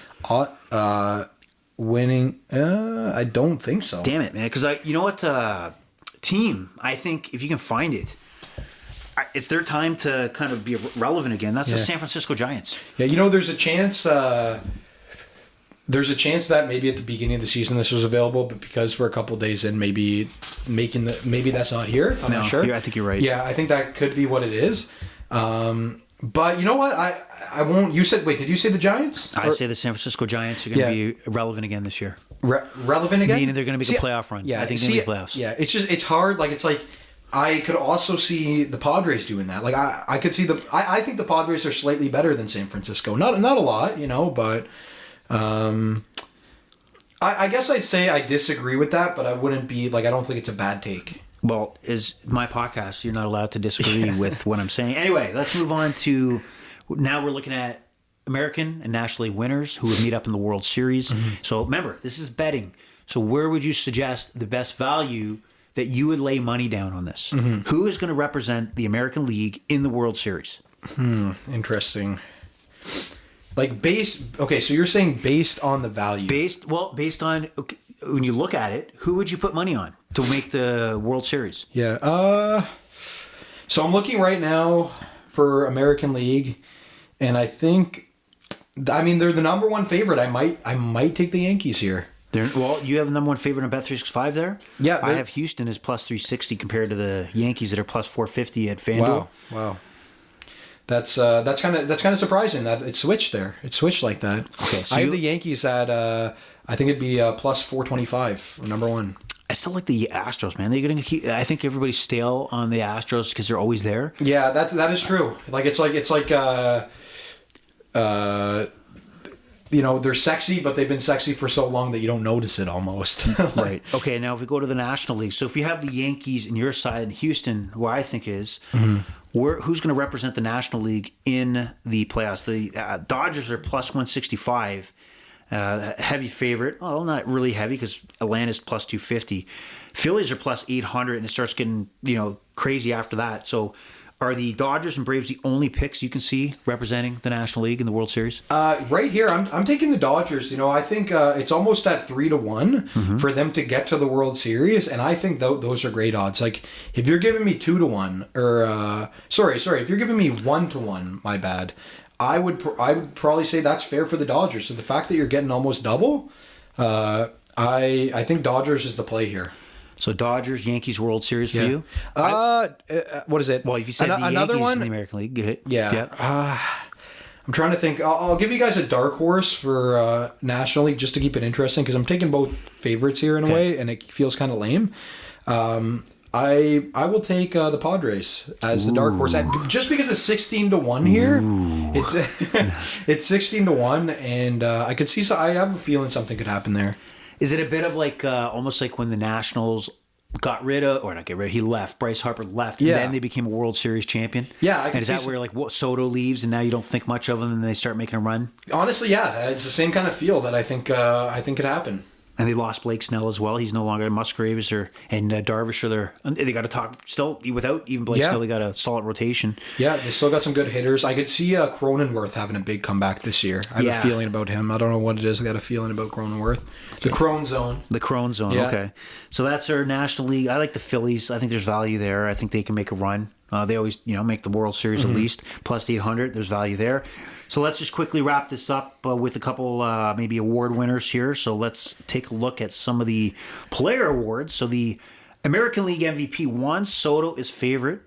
Winning? I don't think so. Damn it, man! Because you know what, team? I think if you can find it, it's their time to kind of be relevant again. That's the San Francisco Giants. Yeah, there's a chance. There's a chance that maybe at the beginning of the season this was available, but because we're a couple days in, maybe that's not here. I'm not sure. I think you're right. Yeah, I think that could be what it is. But you know what? I won't. You said, wait, did you say the Giants? I say the San Francisco Giants are going to be relevant again this year. Relevant again? Meaning they're going to make a playoff run. Yeah, I think they're going to make playoffs. Yeah, it's hard. Like, it's like, I could also see the Padres doing that. Like, I could see I think the Padres are slightly better than San Francisco. Not a lot, but I guess I'd say I disagree with that, but I wouldn't be, like, I don't think it's a bad take. Well, is my podcast, you're not allowed to disagree with what I'm saying. Anyway, let's move on to, now we're looking at American and National League winners who would meet up in the World Series. Mm-hmm. So remember, this is betting. So where would you suggest the best value that you would lay money down on this? Mm-hmm. Who is going to represent the American League in the World Series? Interesting. Like okay, so you're saying based on the value. Based on, okay, when you look at it, who would you put money on to make the World Series? Yeah. So I'm looking right now for American League, and I think, they're the number 1 favorite. I might take the Yankees here. You have the number 1 favorite on Bet365 there? Yeah. I have Houston as plus 360 compared to the Yankees that are plus 450 at FanDuel. Wow. That's kind of surprising that it switched there. It switched like that. Okay, so I have the Yankees at I think it'd be plus 425, number 1. I still like the Astros, man. They're going to keep. I think everybody's stale on the Astros because they're always there. Yeah, that is true. Like it's like they're sexy, but they've been sexy for so long that you don't notice it almost. Right. Okay, now if we go to the National League, so if you have the Yankees in your side and Houston, where I think is, who's going to represent the National League in the playoffs? The Dodgers are plus 165, heavy favorite. Well, not really heavy because Atlanta's plus 250. Phillies are plus 800, and it starts getting crazy after that. So, are the Dodgers and Braves the only picks you can see representing the National League in the World Series? Right here, I'm taking the Dodgers. I think it's almost at 3-1 for them to get to the World Series, and I think those are great odds. Like if you're giving me 2-1, or sorry, if you're giving me 1-1, my bad. I would probably say that's fair for the Dodgers. So the fact that you're getting almost double, I think Dodgers is the play here. So Dodgers, Yankees World Series for you? What is it? Well, if you said the another Yankees one in the American League, good. Yeah. I'm trying to think. I'll give you guys a dark horse for National League just to keep it interesting because I'm taking both favorites here in a way, and it feels kind of lame. I will take the Padres as the dark horse just because it's 16-1 here. It's it's 16-1, and I could see. I have a feeling something could happen there. Is it a bit of like almost like when the Nationals he left, Bryce Harper left, and then they became a World Series champion? Yeah, I can and is that where like Soto leaves and now you don't think much of them and they start making a run? Honestly, yeah, it's the same kind of feel that I think could happen. And they lost Blake Snell as well. He's no longer Musgraves and Darvish. They got to talk still without even Blake Snell. They got a solid rotation. Yeah, they still got some good hitters. I could see Cronenworth having a big comeback this year. I have a feeling about him. I don't know what it is. I got a feeling about Cronenworth. The Crone Zone. The Crone Zone. Yeah. Okay, so that's our National League. I like the Phillies. I think there's value there. I think they can make a run. They always, make the World Series at least plus 800. There's value there. So let's just quickly wrap this up with a couple maybe award winners here. So let's take a look at some of the player awards. So the American League MVP Juan Soto is favorite,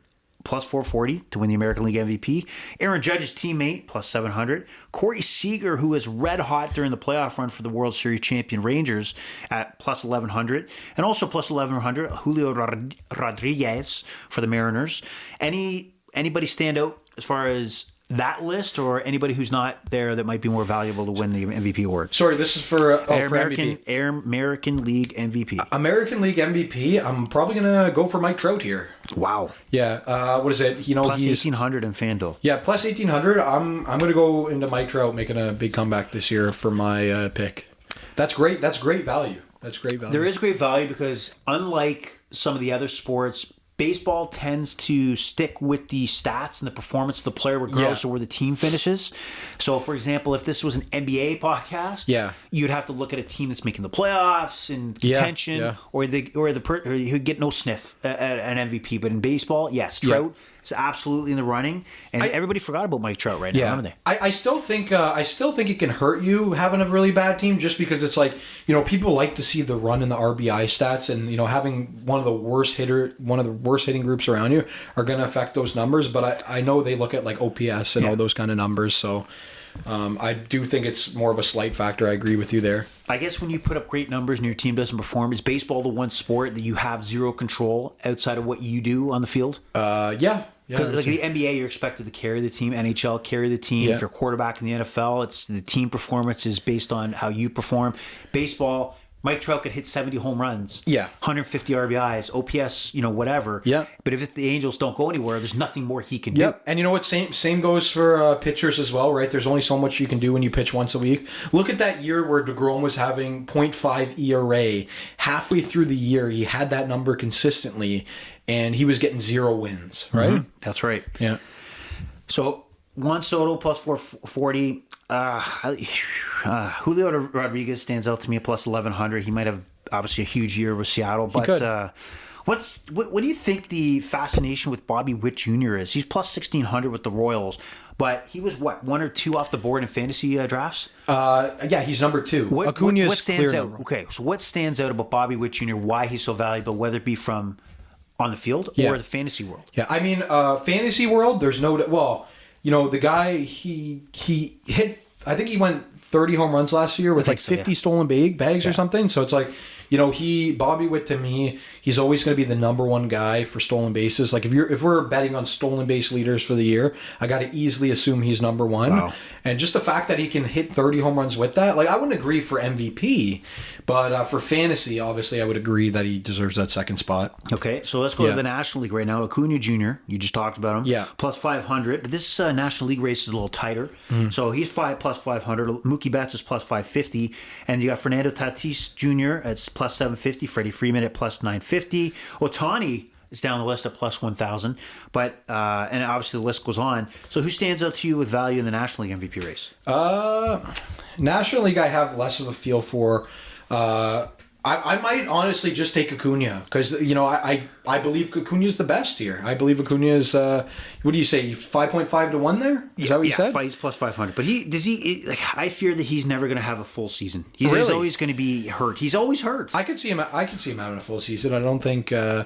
plus 440 to win the American League MVP. Aaron Judge's teammate, plus 700. Corey Seager, who was red hot during the playoff run for the World Series champion Rangers, at plus 1100. And also plus 1100, Julio Rodriguez for the Mariners. Anybody stand out as far as that list, or anybody who's not there that might be more valuable to win the MVP award? Sorry, this is for American League MVP. American League MVP. I'm probably gonna go for Mike Trout here. Wow. Yeah. What is it? Plus 1800 in FanDuel. Yeah, plus 1800. I'm gonna go into Mike Trout making a big comeback this year for my pick. That's great. That's great value. There is great value because unlike some of the other sports, baseball tends to stick with the stats and the performance of the player regardless of where the team finishes. So, for example, if this was an NBA podcast, you'd have to look at a team that's making the playoffs and contention, or who get no sniff at an MVP. But in baseball, yes, Trout is absolutely in the running, and everybody forgot about Mike Trout right now, haven't they? I still think it can hurt you having a really bad team, just because it's like, people like to see the run in the RBI stats, and having one of the worst hitting groups around you are going to affect those numbers. But I know they look at like OPS and all those kind of numbers, so I do think it's more of a slight factor. I agree with you there. I guess when you put up great numbers and your team doesn't perform, is baseball the one sport that you have zero control outside of what you do on the field? Yeah. Like the NBA, you're expected to carry the team. NHL, carry the team. If you're a quarterback in the NFL, it's the team performance is based on how you perform. Baseball, Mike Trout could hit 70 home runs, 150 RBIs, OPS, whatever. Yeah. But if the Angels don't go anywhere, there's nothing more he can do. Yep. And you know what? Same goes for pitchers as well, right? There's only so much you can do when you pitch once a week. Look at that year where DeGrom was having 0.5 ERA. Halfway through the year, he had that number consistently, and he was getting 0 wins, right? Mm-hmm. That's right. Yeah. So Juan Soto plus 440. Julio Rodriguez stands out to me at plus 1100. He might have obviously a huge year with Seattle, but what do you think the fascination with Bobby Witt Jr. is? He's plus 1600 with the Royals, but he was 1 or 2 off the board in fantasy drafts. He's number 2. What stands out? Okay, so what stands out about Bobby Witt Jr.? Why he's so valuable, whether it be from on the field or the fantasy world? Yeah, I mean, fantasy world. There's no the guy he hit. I think he went 30 home runs last year with 50 stolen bags or something. So it's like, Bobby Witt, to me, he's always going to be the number one guy for stolen bases. Like if we're betting on stolen base leaders for the year, I got to easily assume he's number one. Wow. And just the fact that he can hit 30 home runs with that, I wouldn't agree for MVP, but for fantasy, obviously, I would agree that he deserves that second spot. Okay, so let's go to the National League right now. Acuna Jr., you just talked about him. Yeah. Plus 500. But this National League race is a little tighter. Mm-hmm. So he's plus 500. Mookie Betts is plus 550. And you got Fernando Tatis Jr. at plus 750. Freddie Freeman at plus 950. Ohtani is down the list at plus 1,000. But, and obviously the list goes on. So who stands out to you with value in the National League MVP race? National League I have less of a feel for. I might honestly just take Acuna because, I believe Acuna is the best here. I believe Acuna is, what do you say, 5.5 to 1 there? Is that what you said? Yeah, he's plus 500. But I fear that he's never going to have a full season. He's always going to be hurt. He's always hurt. I could see him having a full season. I don't think, I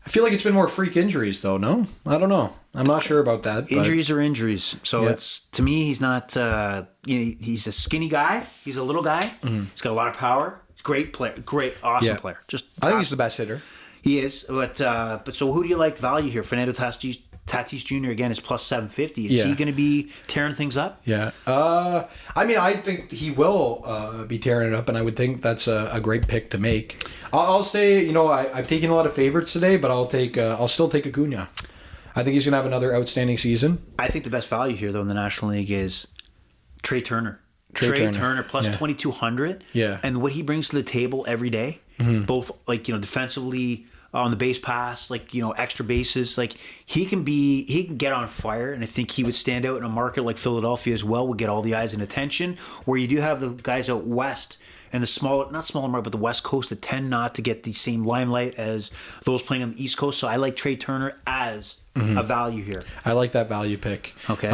feel like it's been more freak injuries though, no? I don't know. I'm not sure about that. Injuries are injuries. So it's, to me, he's not, he's a skinny guy. He's a little guy. Mm-hmm. He's got a lot of power. Great player, awesome player. I think he's the best hitter. He is, but so who do you like value here? Fernando Tatis Jr. again is plus 750. Is he going to be tearing things up? Yeah. I think he will be tearing it up, and I would think that's a great pick to make. I'll say, I've taken a lot of favorites today, but I'll still take Acuna. I think he's going to have another outstanding season. I think the best value here, though, in the National League is Trey Turner. Trey Turner plus 2,200. Yeah. And what he brings to the table every day, both defensively on the base pass, extra bases, he can get on fire. And I think he would stand out in a market like Philadelphia as well, would get all the eyes and attention, where you do have the guys out west and the not smaller market, but the West Coast that tend not to get the same limelight as those playing on the East Coast. So I like Trey Turner as a value here. I like that value pick. Okay.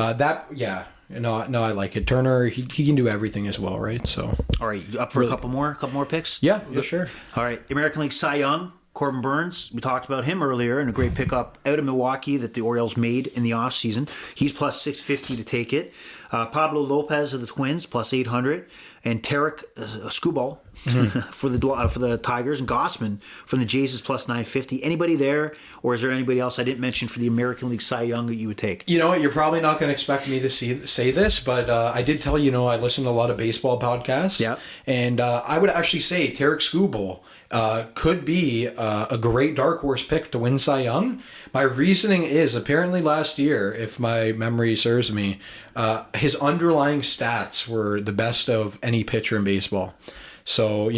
No, I like it. Turner, he can do everything as well, right? So, all right, you up for a couple more picks? Yeah, sure. All right, the American League Cy Young. Corbin Burns, we talked about him earlier, and a great pickup out of Milwaukee that the Orioles made in the offseason. He's plus 650 to take it. Pablo Lopez of the Twins, plus 800. And Tarek Skubal for the Tigers. And Gossman from the Jays is plus 950. Anybody there, or is there anybody else I didn't mention for the American League Cy Young that you would take? You know what? You're probably not going to expect me to say this, but I did tell you, I listen to a lot of baseball podcasts. Yeah. And I would actually say Tarek Skubal could be a great dark horse pick to win Cy Young. My reasoning is apparently last year, if my memory serves me, his underlying stats were the best of any pitcher in baseball. So,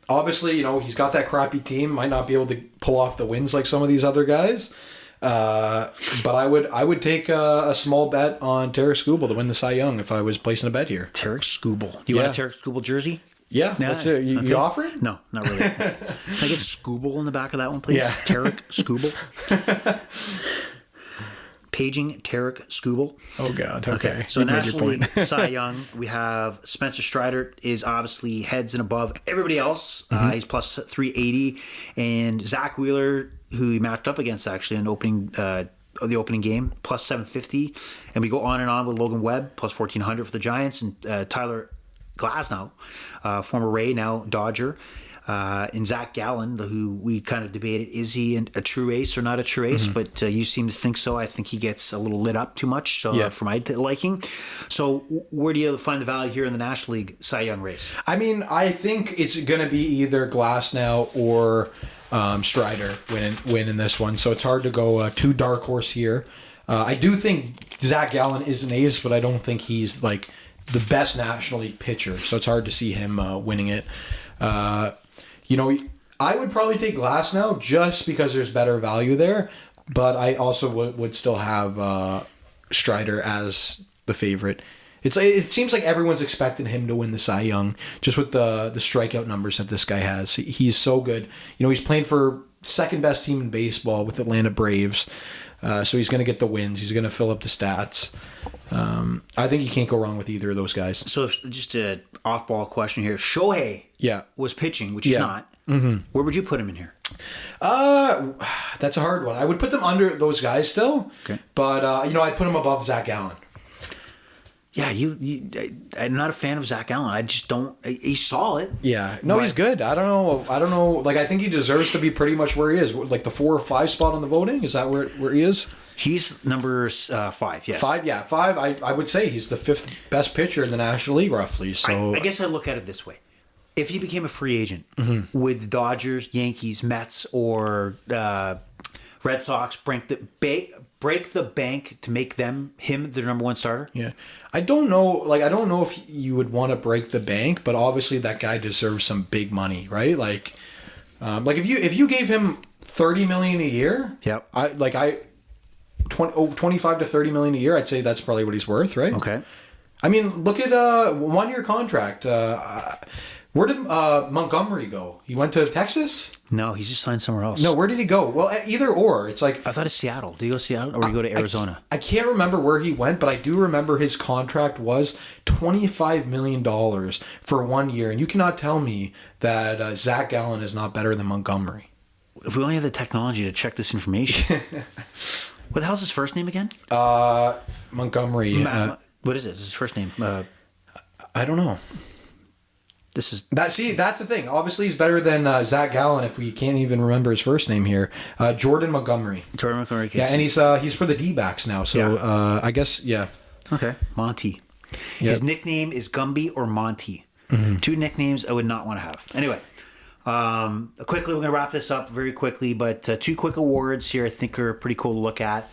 obviously, he's got that crappy team, might not be able to pull off the wins like some of these other guys. But I would take a small bet on Tarek Skubal to win the Cy Young if I was placing a bet here. Tarek Skubal. You want a Tarek Skubal jersey? Yeah, that's it. You offer it? No, not really. Can I get Skubal in the back of that one, please? Yeah. Tarek Skubal. Paging Tarek Skubal. Oh, God. Okay. So National League Cy Young, we have Spencer Strider is obviously heads and above everybody else. He's plus 380. And Zach Wheeler, who he matched up against actually in the opening game, plus 750. And we go on and on with Logan Webb, plus 1,400 for the Giants. And Tyler Glasnow, former Ray, now Dodger, and Zach Gallen, who we kind of debated, is he a true ace or not a true ace? But you seem to think so. I think he gets a little lit up too much for my liking. So where do you find the value here in the National League Cy Young race? I mean, I think it's going to be either Glasnow or Strider winning this one. So it's hard to go too dark horse here. I do think Zach Gallen is an ace, but I don't think he's like the best National League pitcher, so it's hard to see him winning it. I would probably take Glasnow just because there's better value there, but I also would still have Strider as the favorite. It seems like everyone's expecting him to win the Cy Young just with the strikeout numbers that this guy has. He's so good. He's playing for second best team in baseball with Atlanta Braves. So he's going to get the wins. He's going to fill up the stats. I think you can't go wrong with either of those guys. So just an off-ball question here. If Shohei was pitching, which he's not, where would you put him in here? That's a hard one. I would put them under those guys still. Okay. But, I'd put him above Zach Gallen. Yeah, I'm not a fan of Zach Allen. I just don't. He's solid. Yeah, no, he's good. I don't know. Like, I think he deserves to be pretty much where he is. Like the 4 or 5 spot on the voting. Is that where he is? He's number 5. Yes, 5. Yeah, 5. I would say he's the 5th best pitcher in the National League, roughly. So I guess I look at it this way: if he became a free agent with the Dodgers, Yankees, Mets, or Red Sox, break the bank to make him their number 1 starter. Yeah. I don't know if you would want to break the bank, but obviously that guy deserves some big money, right? Like if you gave him $30 million a year, 25 to 30 million a year, I'd say that's probably what he's worth, right? Okay. I mean, look at 1-year contract. Where did Montgomery go? He went to Texas? No, he's just signed somewhere else. No, where did he go? Well, either or. It's like I thought it's Seattle. Do you go to Seattle or do you go to Arizona? I can't remember where he went, but I do remember his contract was $25 million for 1 year. And you cannot tell me that Zach Gallen is not better than Montgomery. If we only have the technology to check this information. What the hell's his first name again? Montgomery. What is it? His first name? I don't know. That's the thing. Obviously, he's better than Zach Gallen if we can't even remember his first name here. Jordan Montgomery. Jordan Montgomery. Yeah, and he's for the D-backs now. So I guess Okay, Monty. Yep. His nickname is Gumby or Monty. 2 nicknames I would not want to have. Anyway, quickly we're going to wrap this up very quickly, but 2 quick awards here I think are pretty cool to look at.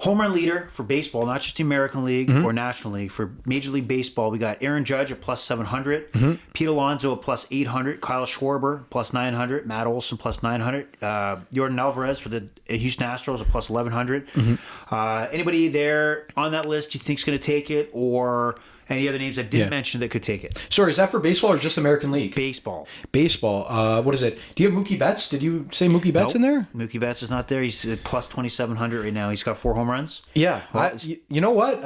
Home run leader for baseball, not just the American League or National League. For Major League Baseball, we got Aaron Judge at plus 700, Pete Alonso at plus 800, Kyle Schwarber plus 900, Matt Olson plus 900, Jordan Alvarez for the Houston Astros at plus 1100. Anybody there on that list you think is going to take it, or any other names I didn't mention that could take it? Sorry, is that for baseball or just American League? Baseball. What is it? Do you have Mookie Betts? Did you say Mookie Betts in there? Mookie Betts is not there. He's at plus 2,700 right now. He's got 4 home runs. Yeah. You know what?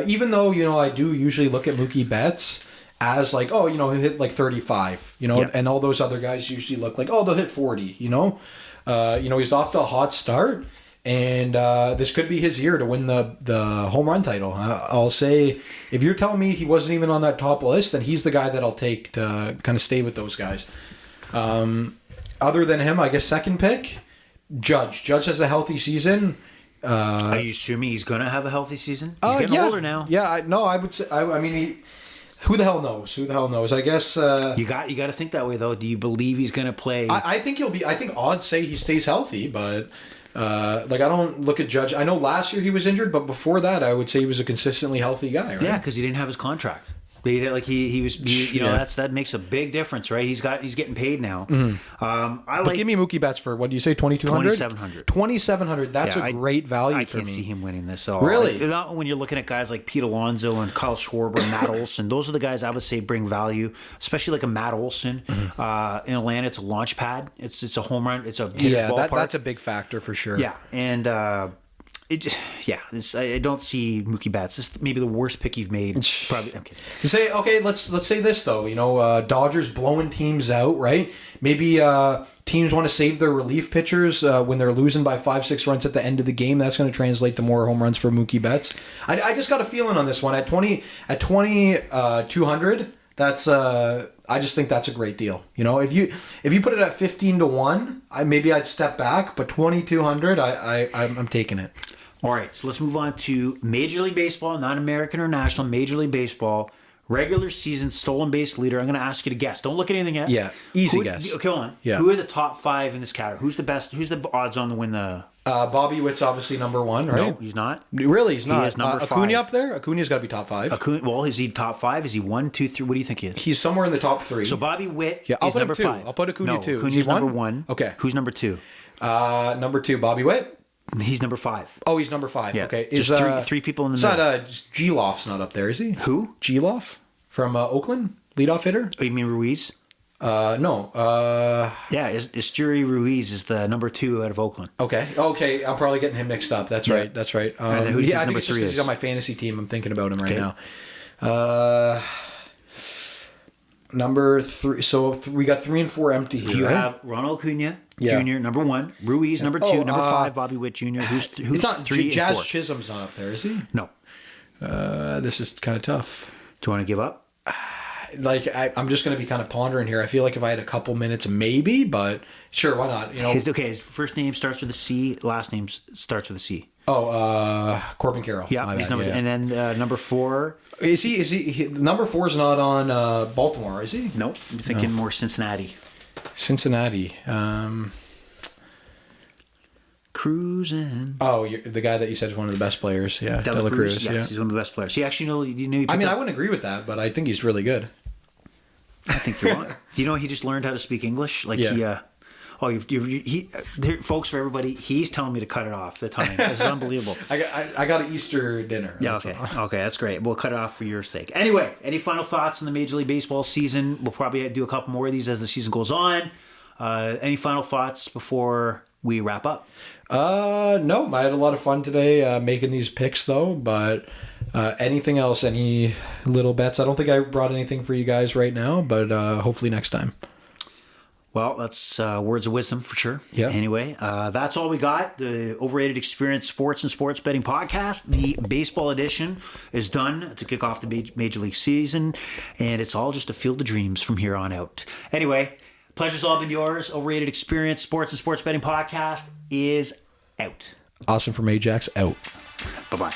Even though, I do usually look at Mookie Betts as like, oh, he'll hit like 35, and all those other guys usually look like, oh, they'll hit 40, he's off to a hot start, and this could be his year to win the home run title. I'll say, if you're telling me he wasn't even on that top list, then he's the guy that I'll take to kind of stay with those guys. Other than him, I guess second pick, Judge. Judge has a healthy season. Are you assuming he's going to have a healthy season? He's getting older now. Yeah, I would say. I mean, who the hell knows? Who the hell knows? I guess you got to think that way though. Do you believe he's going to play? I think he'll be. I think odds say he stays healthy, but I don't look at Judge. I know last year he was injured, but before that, I would say he was a consistently healthy guy. Right? Yeah, because he didn't have his contract. Like he was, that makes a big difference, right? He's getting paid now. But give me Mookie Betts for, what do you say, 2,200? 2,700. 2,700. That's a great value for me. I can't see him winning this. So really? Not when you're looking at guys like Pete Alonso and Kyle Schwarber and Matt Olson. Those are the guys I would say bring value, especially like a Matt Olson. In Atlanta, it's a launch pad. It's a home run. It's a ballpark. That's a big factor for sure. Yeah, and I don't see Mookie Betts. This is maybe the worst pick you've made. Probably. Okay. Let's say this though. Dodgers blowing teams out, right? Maybe teams want to save their relief pitchers when they're losing by 5-6 runs at the end of the game. That's going to translate to more home runs for Mookie Betts. I just got a feeling on this one at 2,200. That's I just think that's a great deal. If you put it at 15-1, maybe I'd step back, but 2,200, I'm taking it. All right, so let's move on to Major League Baseball, not American or National, Major League Baseball, regular season stolen base leader. I'm going to ask you to guess. Don't look at anything yet. Yeah, easy guess. Okay, hold on. Yeah. Who are the top 5 in this category? Who's the best? Who's the odds on to win the... Bobby Witt's obviously number 1, right? No, he's not. Really, he's not. He is number 5. Acuna up there? Acuna's got to be top 5. Well, is he top 5? Is he 1, 2, 3? What do you think he is? He's somewhere in the top 3. So Bobby Witt I'll is put number 5. I'll put Acuna 2. Acuna's number 1. Okay. Who's number 2? Number 2, Bobby Witt. He's number 5. Oh, he's number 5. Yeah, okay. Is three people in the middle. Geloff's not up there, is he? Who? Geloff from Oakland, leadoff hitter. Oh, you mean Ruiz? No. Yeah, Esteury Ruiz is the number 2 out of Oakland. Okay. I'm probably getting him mixed up. That's right. That's right. And then who do you think I think number it's just 3 because is? he's on my fantasy team. I'm thinking about him right now. Number 3. So we got 3 and 4 empty here. You right? have Ronald Acuna Jr. number 1, Ruiz number 2, number 5 Bobby Witt Jr. Who's it's not 3 and Jazz 4? Chisholm's not up there, is he? No. This is kind of tough. Do you want to give up? I'm just going to be kind of pondering here. I feel like if I had a couple minutes, maybe, but sure, why not? His first name starts with a C, last name starts with a C. Oh, Corbin Carroll. Yeah, he's number. And then number 4. Is he number 4 is not on Baltimore, is he? Nope. I'm thinking more Cincinnati. Cincinnati. Cruising. Oh, the guy that you said is one of the best players. Yeah, De La Cruz. Yes, he's one of the best players. He actually I wouldn't agree with that, but I think he's really good. I think you're wrong. Do you know he just learned how to speak English? Folks, for everybody, he's telling me to cut it off the time. This is unbelievable. I got an Easter dinner. Yeah, okay, that's great. We'll cut it off for your sake. Anyway, any final thoughts on the Major League Baseball season? We'll probably do a couple more of these as the season goes on. Any final thoughts before we wrap up? No, I had a lot of fun today making these picks though, but anything else, any little bets? I don't think I brought anything for you guys right now, but hopefully next time. Well, that's words of wisdom for sure. Yeah. Anyway, that's all we got. The Overrated Experience Sports and Sports Betting Podcast, the baseball edition, is done to kick off the Major League season, and it's all just a field of dreams from here on out. Anyway, pleasure's all been yours. Overrated Experience Sports and Sports Betting Podcast is out. Austin from Ajax, out. Bye-bye.